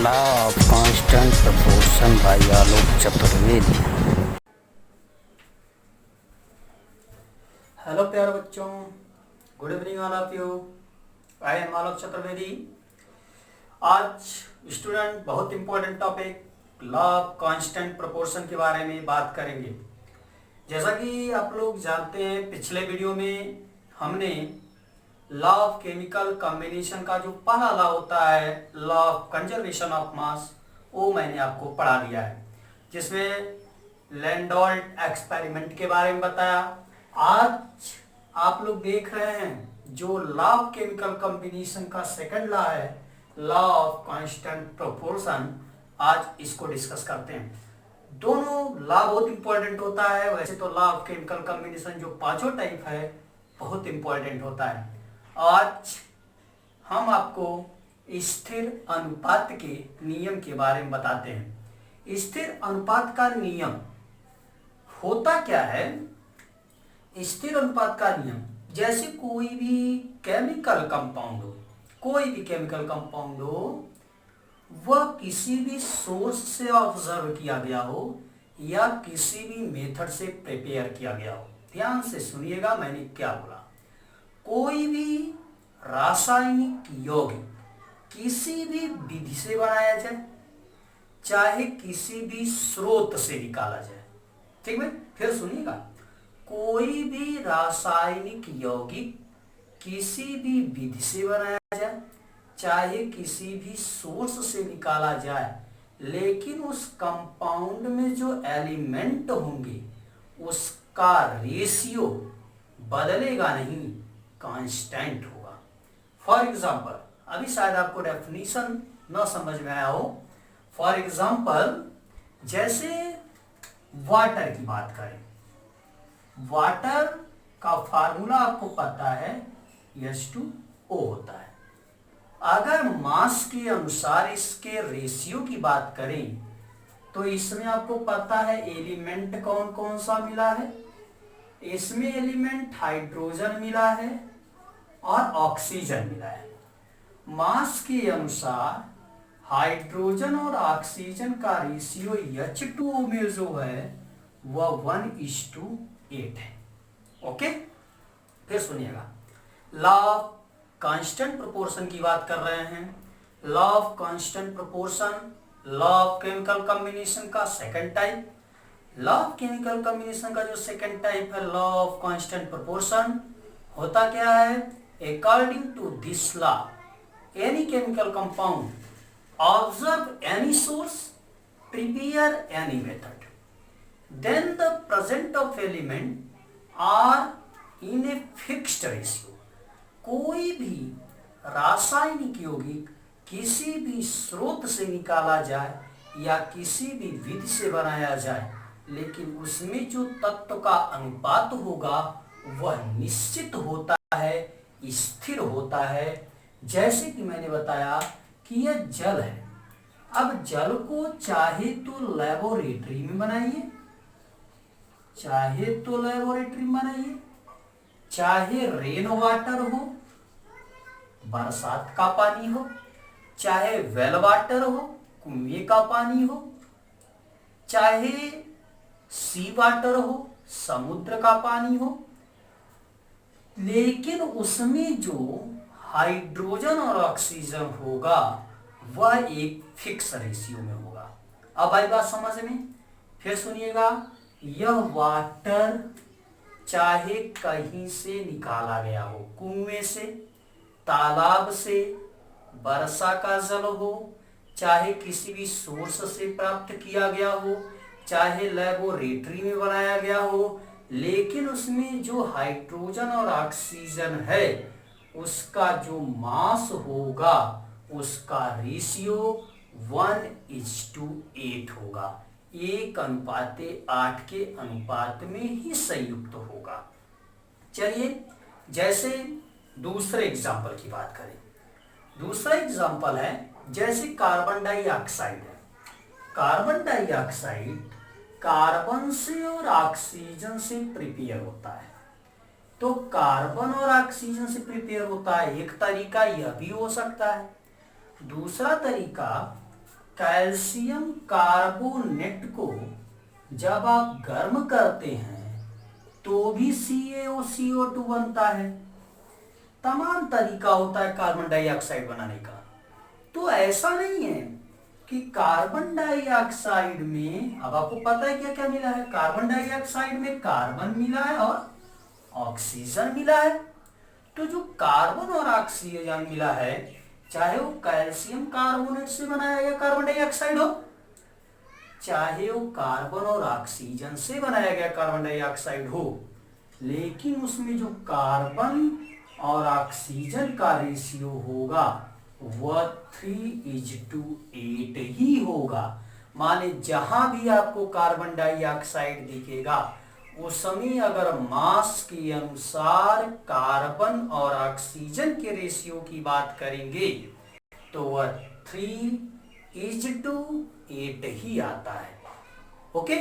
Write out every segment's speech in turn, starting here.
Law of constant proportion by Alok Chaturvedi. Hello प्यारे बच्चों, good evening all of you. I am Alok Chaturvedi. आज student बहुत important topic law of constant proportion के बारे में बात करेंगे। जैसा कि आप लोग जानते हैं, पिछले वीडियो में हमने लॉ ऑफ केमिकल कॉम्बिनेशन का जो पहला लॉ होता है, लॉ ऑफ कंजर्वेशन ऑफ मास, वो मैंने आपको पढ़ा दिया है, जिसमें लैंडोल्ट एक्सपेरिमेंट के बारे में बताया। आज आप लोग देख रहे हैं जो लॉ ऑफ केमिकल कॉम्बिनेशन का सेकंड लॉ है, लॉ ऑफ कांस्टेंट प्रोपोर्शन। आज इसको डिस्कस करते हैं। दोनों लॉ बहुत इंपॉर्टेंट होता है। वैसे तो लॉ ऑफ केमिकल कॉम्बिनेशन जो पांचों टाइप है बहुत इंपॉर्टेंट होता है। आज हम आपको स्थिर अनुपात के नियम के बारे में बताते हैं। स्थिर अनुपात का नियम होता क्या है? स्थिर अनुपात का नियम, जैसे कोई भी केमिकल कंपाउंड हो, वह किसी भी सोर्स से ऑब्जर्व किया गया हो या किसी भी मेथड से प्रिपेयर किया गया हो। ध्यान से सुनिएगा मैंने क्या बोला। कोई भी रासायनिक यौगिक किसी भी विधि से बनाया जाए, चाहे किसी भी स्रोत से निकाला जाए। ठीक है, फिर सुनिएगा। कोई भी रासायनिक यौगिक किसी भी विधि से बनाया जाए, चाहे किसी भी सोर्स से निकाला जाए, लेकिन उस कंपाउंड में जो एलिमेंट होंगे उसका रेशियो बदलेगा नहीं, कांस्टेंट होगा। फॉर एग्जाम्पल, अभी शायद आपको डेफिनेशन न समझ में आया हो। फॉर एग्जाम्पल, जैसे वाटर की बात करें, वाटर का फार्मूला आपको पता है, H2O होता है। अगर मास के अनुसार इसके रेशियो की बात करें तो इसमें आपको पता है एलिमेंट कौन कौन सा मिला है। इसमें एलिमेंट हाइड्रोजन मिला है और ऑक्सीजन मिला है। मास के अनुसार हाइड्रोजन और ऑक्सीजन का रेशियो H2O में जो है वह 1:8 है। ओके, फिर सुनिएगा। लॉ ऑफ कांस्टेंट प्रोपोर्शन की बात कर रहे हैं। Law of constant proportion, law of chemical combination का second type. Law of chemical combination का जो सेकंड टाइप है, लॉ ऑफ कांस्टेंट प्रोपोर्शन, होता क्या है? According to this law, any chemical compound observe any source, prepare any method, then the present of element are in a fixed ratio। कोई भी रासायनिक यौगिक किसी भी स्रोत से निकाला जाए या किसी भी विधि से बनाया जाए, लेकिन उसमें जो तत्व का अनुपात होगा वह निश्चित होता है, स्थिर होता है। जैसे कि मैंने बताया कि यह जल है। अब जल को चाहे तो लेबोरेटरी में बनाइए, चाहे रेन वाटर हो, बरसात का पानी हो, चाहे वेल वाटर हो, कुएं का पानी हो, चाहे सी वाटर हो, समुद्र का पानी हो, लेकिन उसमें जो हाइड्रोजन और ऑक्सीजन होगा वह एक फिक्स रेशियो में होगा। अब आई बात समझ में? फिर सुनिएगा। यह वाटर चाहे कहीं से निकाला गया हो, कुएं से, तालाब से, वर्षा का जल हो, चाहे किसी भी सोर्स से प्राप्त किया गया हो, चाहे लेबोरेटरी में बनाया गया हो, लेकिन उसमें जो हाइड्रोजन और ऑक्सीजन है उसका जो मास होगा उसका रेशियो 1:8 होगा। 1:8 के अनुपात में ही संयुक्त होगा। चलिए, जैसे दूसरे एग्जाम्पल की बात करें। दूसरा एग्जाम्पल है, जैसे कार्बन डाइऑक्साइड है। कार्बन डाइऑक्साइड कार्बन से और ऑक्सीजन से प्रिपेयर होता है। तो कार्बन और ऑक्सीजन से प्रिपेयर होता है, एक तरीका यह भी हो सकता है। दूसरा तरीका, कैल्शियम कार्बोनेट को जब आप गर्म करते हैं तो भी CaO CO2 बनता है। तमाम तरीका होता है कार्बन डाइऑक्साइड बनाने का। तो ऐसा नहीं है कि कार्बन डाइऑक्साइड में, अब आपको पता है क्या क्या मिला है, कार्बन डाइऑक्साइड में कार्बन मिला है और ऑक्सीजन मिला है। तो जो कार्बन और ऑक्सीजन मिला है, चाहे वो कैल्शियम कार्बोनेट से बनाया गया कार्बन डाइऑक्साइड हो, चाहे वो कार्बन और ऑक्सीजन से बनाया गया कार्बन डाइऑक्साइड हो, लेकिन उसमें जो कार्बन और ऑक्सीजन का रेशियो होगा वह 3:8 ही होगा। माने जहां भी आपको कार्बन डाइऑक्साइड दिखेगा उसमें अगर मास के अनुसार कार्बन और ऑक्सीजन के रेशियो की बात करेंगे तो वह 3:8 ही आता है। ओके,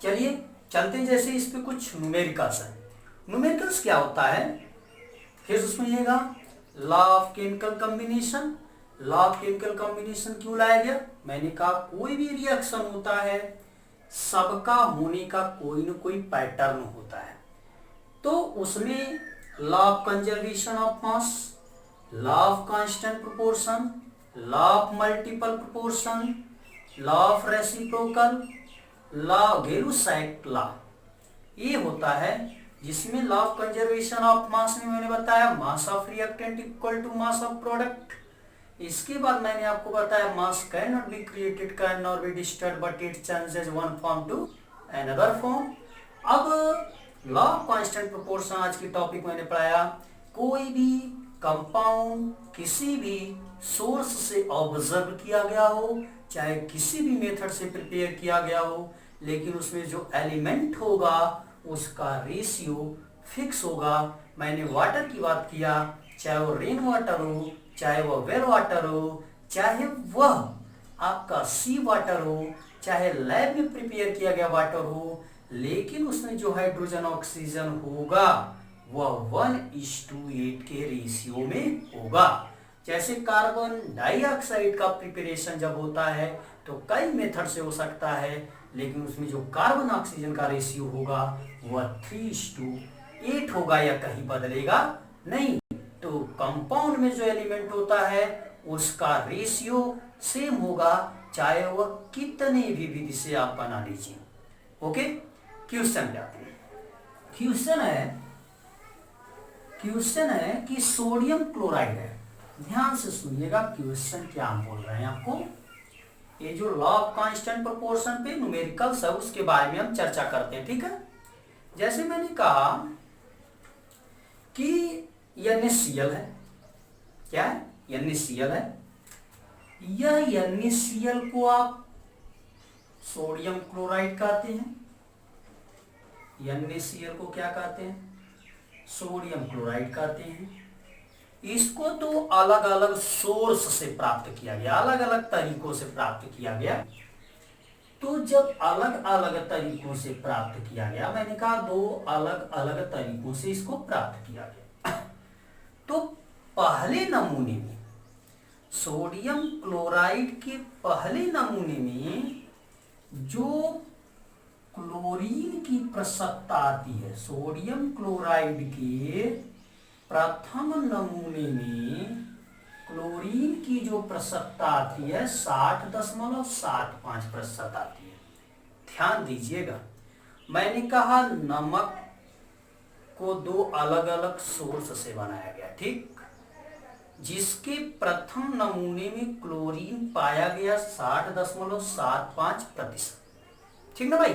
चलिए चलते हैं। जैसे इस पे कुछ न्यूमेरिकल्स है। न्यूमेरिकल्स क्या होता है, फिर सुनिएगा। Law of chemical combination. Law of chemical combination क्यों लाया गया? मैंने कहा कोई भी रिएक्शन होता है सबका होने का कोई न कोई पैटर्न होता है। तो उसमें law of conservation of mass, law of constant proportion, law of multiple proportion, law of reciprocal, law Gay Lussac law, ये होता है। जिसमें law of conservation of mass में मैंने बताया mass of reactant equal to mass of product. इसके बाद मैंने आपको बताया mass can not be created, can not be destroyed, but it changes one form to another form. अब लॉ ऑफ कांस्टेंट प्रोपोर्शन आज की टॉपिक मैंने पढ़ाया। कोई भी कंपाउंड किसी भी सोर्स से ऑब्जर्व किया गया हो, चाहे किसी भी मेथड से प्रिपेयर किया गया हो, लेकिन उसमें जो एलिमेंट होगा उसका रेशियो फिक्स होगा। मैंने वाटर की बात किया, चाहे वो रेन वाटर हो, चाहे वह वेल वाटर हो, चाहे वह आपका सी वाटर हो, चाहे लैब में प्रिपेयर किया गया वाटर हो, लेकिन उसमें जो हाइड्रोजन ऑक्सीजन होगा वह 1:8 के रेशियो में होगा। जैसे कार्बन डाइऑक्साइड का प्रिपरेशन जब होता है तो कई मेथड से हो सकता है, लेकिन उसमें जो कार्बन ऑक्सीजन का रेशियो होगा वह 3:8 होगा या कहीं बदलेगा नहीं। तो कंपाउंड में जो एलिमेंट होता है उसका रेशियो सेम होगा, चाहे वह कितने भी विधि से आप बना लीजिए। ओके, क्वेश्चन जाते हैं। क्वेश्चन है कि सोडियम क्लोराइड है। ध्यान से सुनिएगा क्वेश्चन क्या हम बोल रहे हैं आपको। ये जो लॉ ऑफ कांस्टेंट प्रोपोर्शन पे न्यूमेरिकल्स है उसके बारे में हम चर्चा करते हैं, ठीक है। जैसे मैंने कहा कि NaCl है, क्या है? NaCl है। यह NaCl को आप सोडियम क्लोराइड कहते हैं। NaCl को क्या कहते हैं? सोडियम क्लोराइड कहते हैं। इसको तो अलग अलग सोर्स से प्राप्त किया गया, अलग अलग तरीकों से प्राप्त किया गया। तो जब अलग अलग तरीकों से प्राप्त किया गया, मैंने कहा दो अलग अलग तरीकों से इसको प्राप्त किया गया। तो पहले नमूने में सोडियम क्लोराइड के पहले नमूने में जो क्लोरीन की प्रसक्ता आती है, सोडियम क्लोराइड के प्रथम नमूने में क्लोरीन की जो प्रसक्ता आती है 60.75% आती है। ध्यान दीजिएगा, मैंने कहा नमक को दो अलग अलग सोर्स से बनाया गया, ठीक। जिसके प्रथम नमूने में क्लोरीन पाया गया 60.75%, ठीक ना भाई।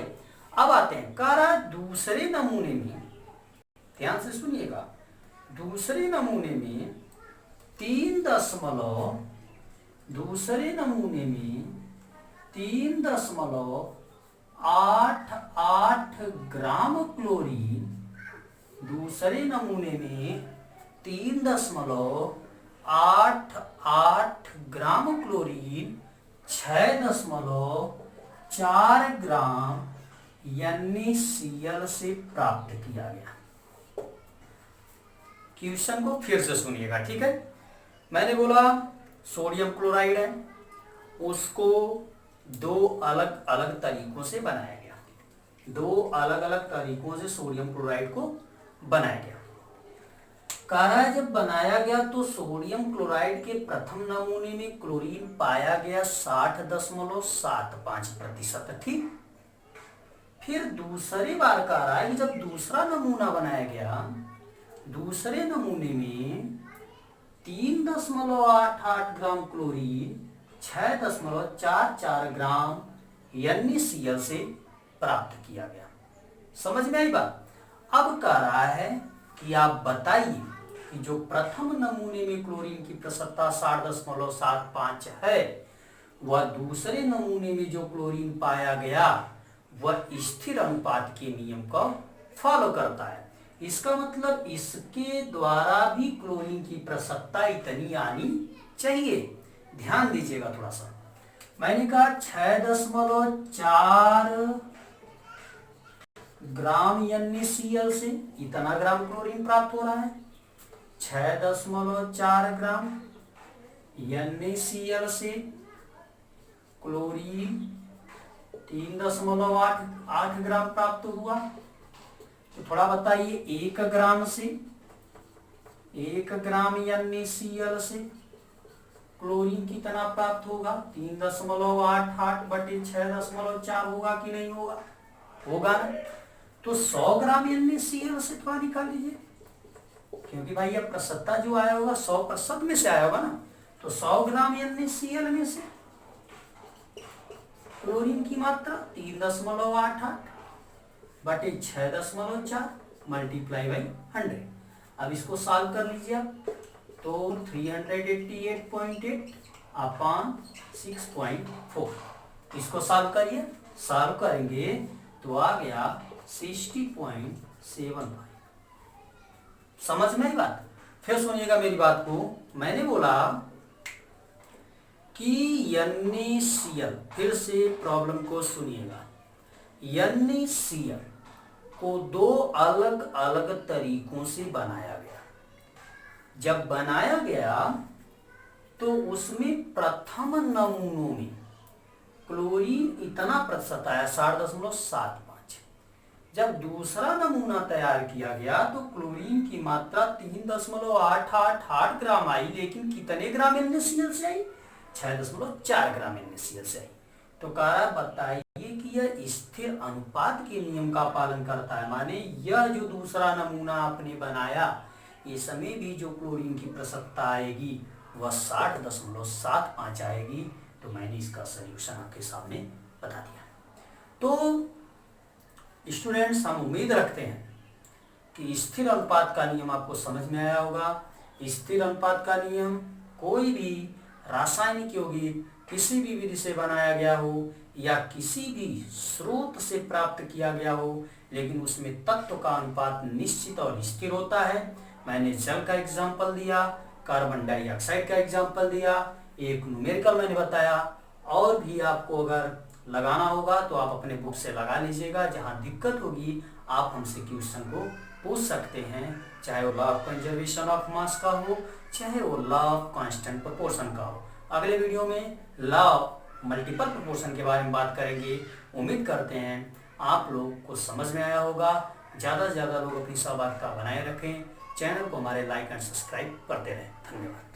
अब आते हैं कारा दूसरे नमूने में, ध्यान से सुनिएगा। दूसरे नमूने में 3.88 ग्राम क्लोरीन, दूसरे नमूने में 3.88 ग्राम क्लोरीन 6.4 ग्राम NaCl से प्राप्त किया गया। क्वेश्चन को फिर से सुनिएगा, ठीक है। मैंने बोला सोडियम क्लोराइड है उसको दो अलग अलग तरीकों से बनाया गया। दो अलग अलग तरीकों से सोडियम क्लोराइड को बनाया गया। कह रहा है जब बनाया गया तो सोडियम क्लोराइड के प्रथम नमूने में क्लोरीन पाया गया 60.75%। ठीक। फिर दूसरी बार कह रहा है कि जब दूसरा नमूना बनाया गया, दूसरे नमूने में 3.88 ग्राम क्लोरीन 6.44 ग्राम NaCl से प्राप्त किया गया। समझ में आई बात। अब कह रहा है कि आप बताइए कि जो प्रथम नमूने में क्लोरीन की प्रसन्नता 60.75 है, वह दूसरे नमूने में जो क्लोरीन पाया गया वह स्थिर अनुपात के नियम को फॉलो करता है। इसका मतलब इसके द्वारा भी क्लोरीन की प्रसन्नता इतनी आनी चाहिए। ध्यान दीजिएगा थोड़ा सा। मैंने कहा 6.4 ग्राम NaCl से इतना ग्राम क्लोरीन प्राप्त हो रहा है। 6.4 ग्राम NaCl से क्लोरीन 3.8 ग्राम प्राप्त हुआ। तो थोड़ा बताइए 1 ग्राम से 1 ग्राम NaCl से क्लोरीन कितना प्राप्त होगा? 3.88 बटे 6.4 होगा कि नहीं होगा? होगा ना। तो 100 ग्राम NaCl से थोड़ा निकाल लीजिए, क्योंकि भाई अब प्रसन्नता जो आया होगा 100% में से आया होगा ना। तो 100 ग्राम NaCl में से क्लोरीन की मात्रा 3.88 बटे 6.4 मल्टीप्लाई बाई 100। अब इसको सॉल्व कर लीजिए आप। तो 388.8 अपॉन 6.4, इसको सॉल्व करिए। सॉल्व करेंगे तो आ गया 60.75। समझ में आई बात। फिर सुनिएगा मेरी बात को। मैंने बोला कि NaCl, फिर से प्रॉब्लम को सुनिएगा। NaCl को दो अलग अलग तरीकों से बनाया गया। जब बनाया गया तो उसमें प्रथम नमूनों में क्लोरीन इतना प्रतिशत आया 60.75। जब दूसरा नमूना तैयार किया गया तो क्लोरीन की मात्रा 3.888 ग्राम आई, लेकिन कितने ग्राम NaCl से आई? 6.4 ग्राम NaCl से आई। तो कह रहा बताइए कि यह स्थिर अनुपात के नियम का पालन करता है। माने यह जो दूसरा नमूना आपने बनाया, इसमें भी जो क्लोरीन की प्रसन्नता आएगी वह 60.75 आएगी। तो मैंने इसका सॉल्यूशन आपके सामने बता दिया। तो स्टूडेंट्स, हम उम्मीद रखते हैं कि स्थिर अनुपात का नियम आपको समझ में आया होगा। स्थिर अनुपात का नियम कोई भी रासायनिक यौगिक किसी भी विधि से बनाया गया हो या किसी भी स्रोत से प्राप्त किया गया हो, लेकिन उसमें तत्व का अनुपात निश्चित और स्थिर होता है। मैंने जल का एग्जाम्पल दिया, कार्बन डाइऑक्साइड का एग्जाम्पल दिया, एक न्यूमेरिकल मैंने बताया। और भी आपको अगर लगाना होगा तो आप अपने बुक से लगा लीजिएगा। जहां दिक्कत होगी आप हमसे क्वेश्चन को पूछ सकते हैं, चाहे वो लॉ ऑफ कंजर्वेशन ऑफ मास का हो, चाहे वो लॉ ऑफ कांस्टेंट प्रोपोर्शन का हो। अगले वीडियो में लॉ ऑफ मल्टीपल प्रोपोर्शन के बारे में बात करेंगे। उम्मीद करते हैं आप लोग को समझ में आया होगा। ज़्यादा से ज़्यादा लोग अपनी सहभागिता बनाए रखें। चैनल को हमारे लाइक एंड सब्सक्राइब करते रहें। धन्यवाद।